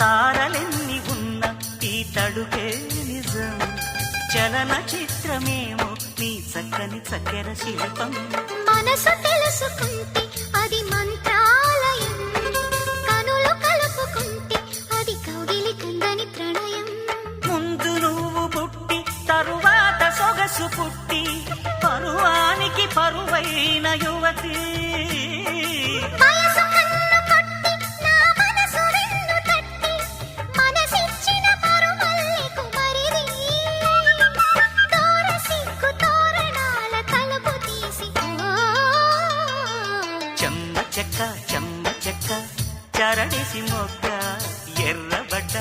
తారలెన్ని ఉన్న ఈ తడుకే నిజం చలన చిత్రమేమో నీ చక్కని చక్కెర శిల్పం మనసు తెలుసుకుంటే అది మంత్రాలయం కనులు కలుపుకుంటే అది కౌగిలి కందని ప్రణయం ముందు నువ్వు పుట్టి తరువాత సొగసు పుట్టి పరువానికి పరువైన యువతి వయసు కన్ను కొట్టి నా మనసు వెన్ను తట్టి మనసిచ్చిన పరుమల్లెకు మరిది తోర సిగ్గు తోరణాల తలుపు తీసి చెమ్మ చెక్క చరణేసి మొక్క ఎర్రబడ్డ